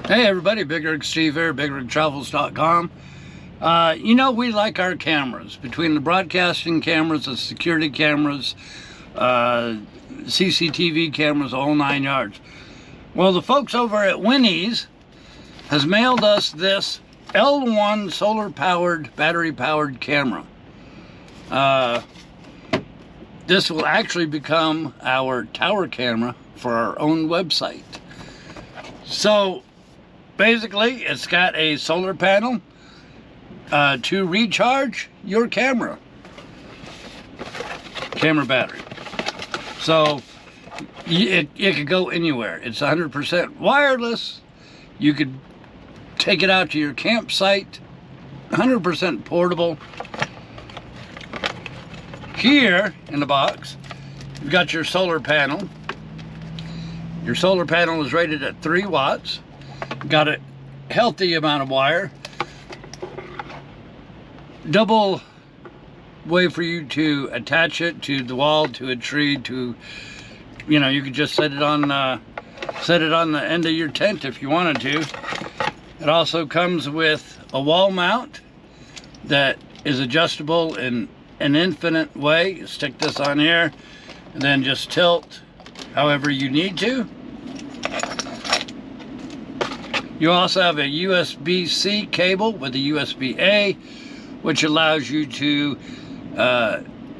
Hey everybody, BigRigSteve here, BigRigTravels.com. You know, we like our cameras. Between the broadcasting cameras, the security cameras, CCTV cameras, the whole 9 yards. Well, the folks over at Winnie's has mailed us this L1 solar-powered, battery-powered camera. This will actually become our tower camera for our own website. So, basically, it's got a solar panel to recharge your camera battery. So it could go anywhere. It's 100% wireless. You could take it out to your campsite. 100% portable. Here in the box, you've got your solar panel. Your solar panel is rated at 3 watts. Got a healthy amount of wire. Double way for you to attach it to the wall, to a tree, to, you know, you could just set it on the end of your tent if you wanted to. It also comes with a wall mount that is adjustable in an infinite way. You stick this on here and then just tilt however you need to. You also have a USB-C cable with a USB-A, which allows you to,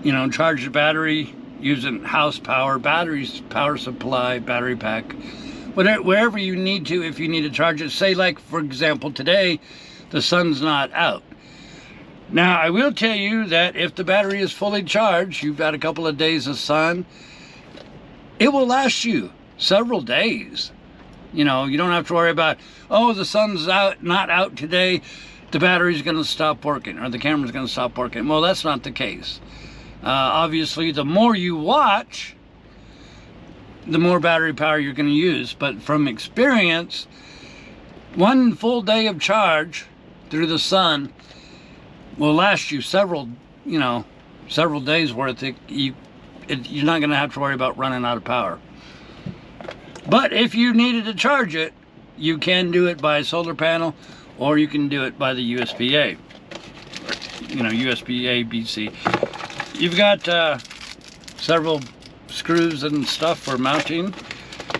you know, charge the battery using house power, batteries, power supply, battery pack, wherever you need to, if you need to charge it. Say, like, for example, today, the sun's not out. Now, I will tell you that if the battery is fully charged, you've got a couple of days of sun, it will last you several days. You know, you don't have to worry about, oh, the sun's not out today, the battery's going to stop working, or the camera's going to stop working. Well, that's not the case. Obviously, the more you watch, the more battery power you're going to use. But from experience, one full day of charge through the sun will last you several days worth. You're not going to have to worry about running out of power. But if you needed to charge it, you can do it by a solar panel, or you can do it by the USB-A. You know, USB-A, B-C. You've got several screws and stuff for mounting.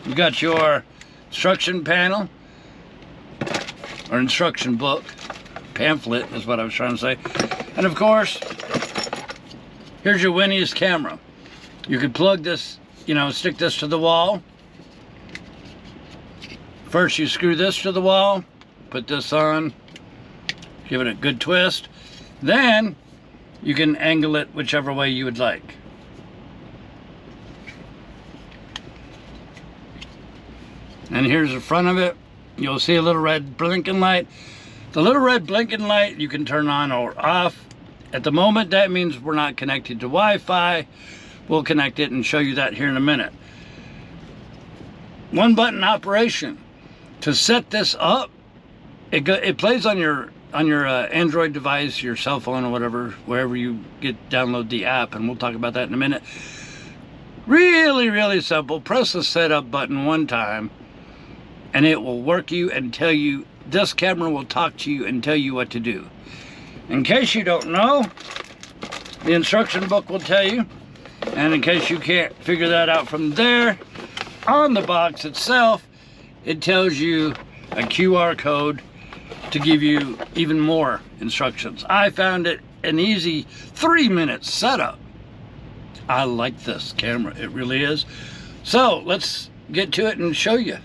You've got your instruction panel, or instruction book. Pamphlet is what I was trying to say. And of course, here's your Winnie's camera. You could plug this, you know, stick this to the wall. First you screw this to the wall, put this on, give it a good twist. Then you can angle it whichever way you would like. And here's the front of it. You'll see a little red blinking light. The little red blinking light you can turn on or off. At the moment, that means we're not connected to Wi-Fi. We'll connect it and show you that here in a minute. One button operation. To set this up, it plays on your Android device, your cell phone or whatever, wherever you download the app, and we'll talk about that in a minute. Really, really simple. Press the setup button one time, and it will work you and tell you, this camera will talk to you and tell you what to do. In case you don't know, the instruction book will tell you, and in case you can't figure that out from there, on the box itself, it tells you a QR code to give you even more instructions. I found it an easy 3-minute setup. I like this camera, it really is. So let's get to it and show you.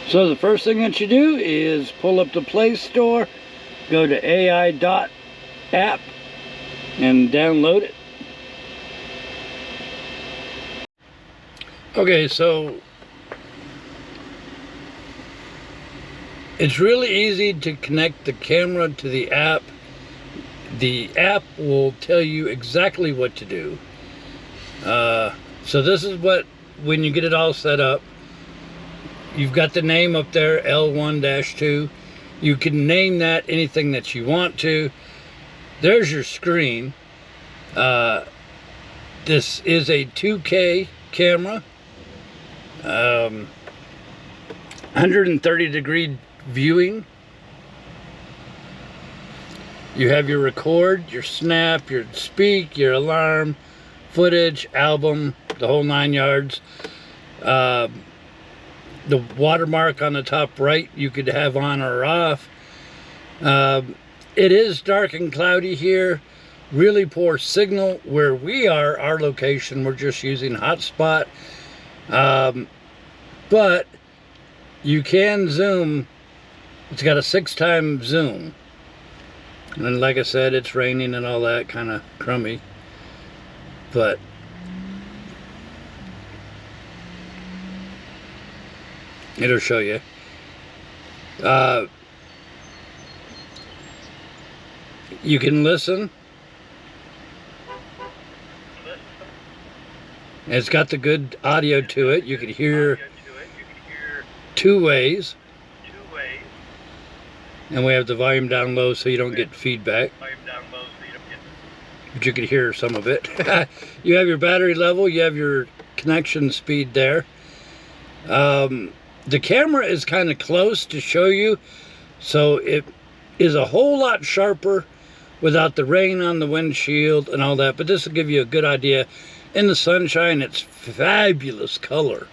So the first thing that you do is pull up the Play Store, go to AI.app and download it. Okay, so it's really easy to connect the camera to the app. The app will tell you exactly what to do. So this is what, when you get it all set up, you've got the name up there, L1-2. You can name that anything that you want to. There's your screen. This is a 2K camera. 130-degree viewing. You have your record, your snap, your speak, your alarm, footage, album, the whole 9 yards. The watermark on the top right you could have on or off. It is dark and cloudy here. Really poor signal where we are, our location. We're just using hotspot. But you can zoom. It's got a 6-time zoom. And like I said, it's raining and all that, kind of crummy. But it'll show you. You can listen. And it's got the good audio to it. You can hear 2 ways. And we have the volume down low so you don't get feedback. But you can hear some of it. You have your battery level. You have your connection speed there. The camera is kind of close to show you. So it is a whole lot sharper without the rain on the windshield and all that. But this will give you a good idea. In the sunshine, it's fabulous color.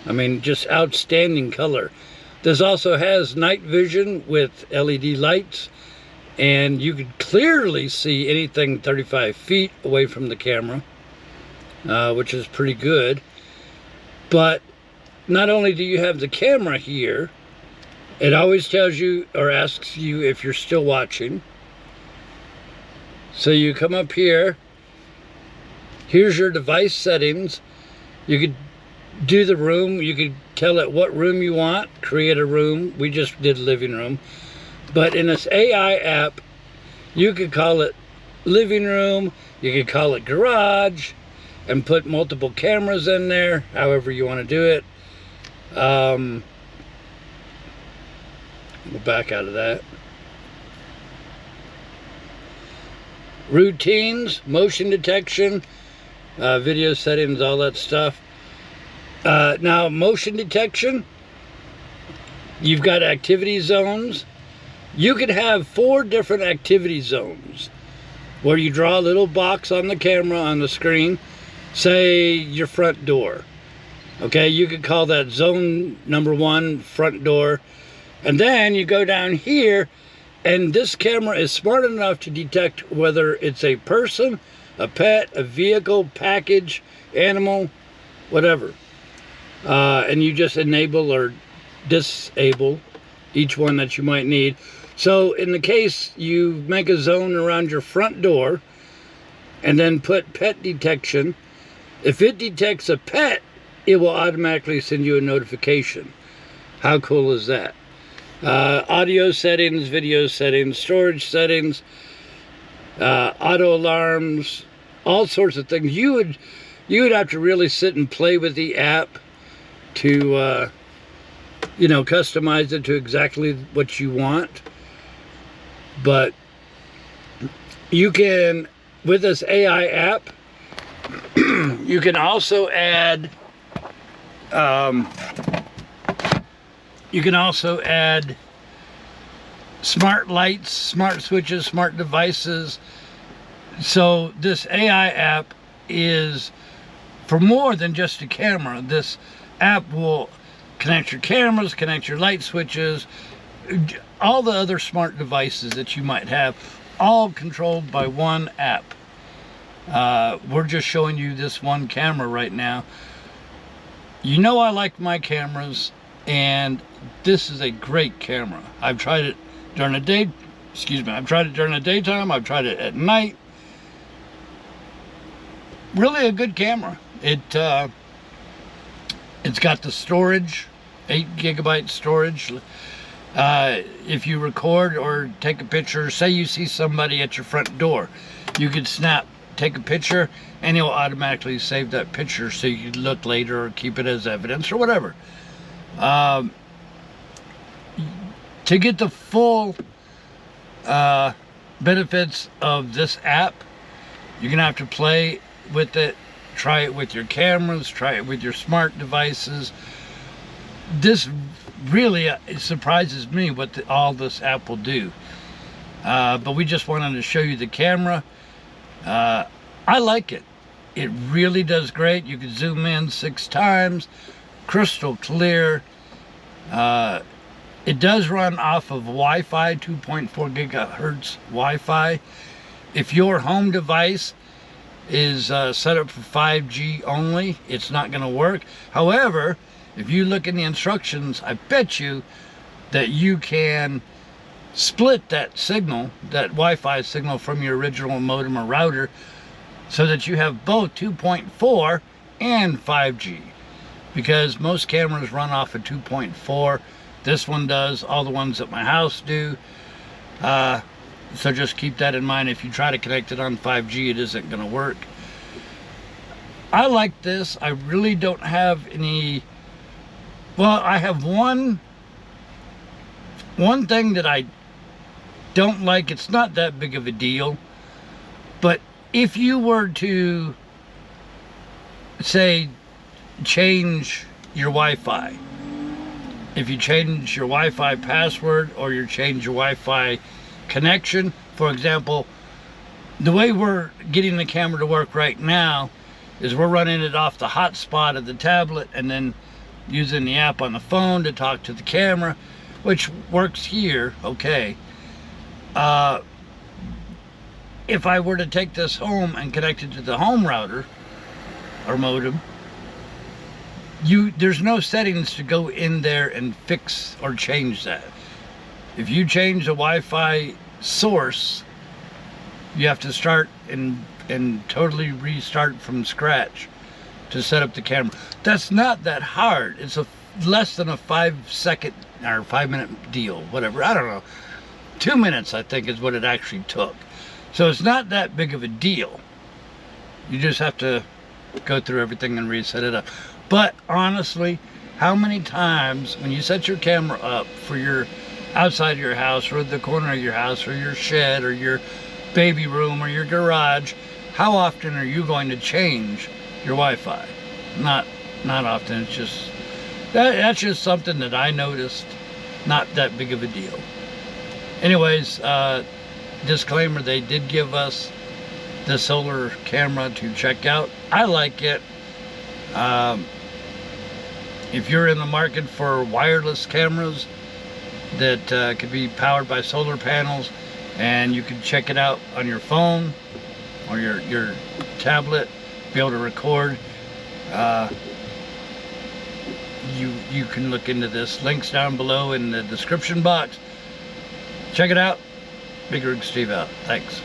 I mean, just outstanding color. This also has night vision with LED lights, and you can clearly see anything 35 feet away from the camera, which is pretty good. But not only do you have the camera here, it always tells you or asks you if you're still watching. So you come up here, here's your device settings. You could do the room, you could tell it what room you want, create a room. We just did living room. But in this AI app, you could call it living room, you could call it garage, and put multiple cameras in there, however you want to do it. We'll back out of that. Routines, motion detection, video settings, all that stuff. Now, motion detection, you've got activity zones. You could have 4 different activity zones where you draw a little box on the camera on the screen, say your front door. Okay, you could call that zone number 1, front door. And then you go down here, and this camera is smart enough to detect whether it's a person, a pet, a vehicle, package, animal, whatever. And you just enable or disable each one that you might need. So in the case you make a zone around your front door and then put pet detection, if it detects a pet, it will automatically send you a notification. How cool is that? Audio settings, video settings, storage settings, auto alarms, all sorts of things. You would have to really sit and play with the app to you know, customize it to exactly what you want. But you can, with this AI app, you can also add smart lights, smart switches, smart devices. So this AI app is for more than just a camera. This app will connect your cameras, connect your light switches, all the other smart devices that you might have, all controlled by one app. We're just showing you this one camera right now. You know I like my cameras, and this is a great camera. I've tried it during the day. I've tried it during the daytime. I've tried it at night. Really a good camera. It's got the storage, 8 GB storage. If you record or take a picture, say you see somebody at your front door, you could take a picture, and it will automatically save that picture so you can look later or keep it as evidence or whatever. To get the full benefits of this app, you're gonna have to play with it, try it with your cameras, try it with your smart devices. this really it surprises me what all this app will do. But we just wanted to show you the camera. I like it. It really does great. You can zoom in 6 times, crystal clear. It does run off of Wi-Fi, 2.4 gigahertz Wi-Fi. If your home device is set up for 5G only, it's not going to work. However, if you look in the instructions, I bet you that you can split that signal, that Wi-Fi signal, from your original modem or router, so that you have both 2.4 and 5G, because most cameras run off of 2.4. This one does, all the ones at my house do. So just keep that in mind. If you try to connect it on 5G, it isn't going to work. I like this. I really don't have any, well, I have one thing that I don't like. It's not that big of a deal, but if you were to, say, change your Wi-Fi, if you change your Wi-Fi password or you change your Wi-Fi connection, for example, the way we're getting the camera to work right now is we're running it off the hotspot of the tablet and then using the app on the phone to talk to the camera, which works here, okay. If I were to take this home and connect it to the home router or modem, there's no settings to go in there and fix or change that. If you change the Wi-Fi source, you have to start and totally restart from scratch to set up the camera. That's not that hard. It's less than a 5-second or 5-minute deal, whatever. I don't know. 2 minutes, I think, is what it actually took. So it's not that big of a deal. You just have to go through everything and reset it up. But honestly, how many times when you set your camera up for your outside of your house or the corner of your house or your shed or your baby room or your garage, how often are you going to change your Wi-Fi? Not often. It's just that's just something that I noticed. Not that big of a deal. Anyways, disclaimer, they did give us the solar camera to check out. I like it. If you're in the market for wireless cameras that could be powered by solar panels, and you can check it out on your phone or your tablet, be able to record, you can look into this. Links down below in the description box. Check it out. BigRigSteve out. Thanks.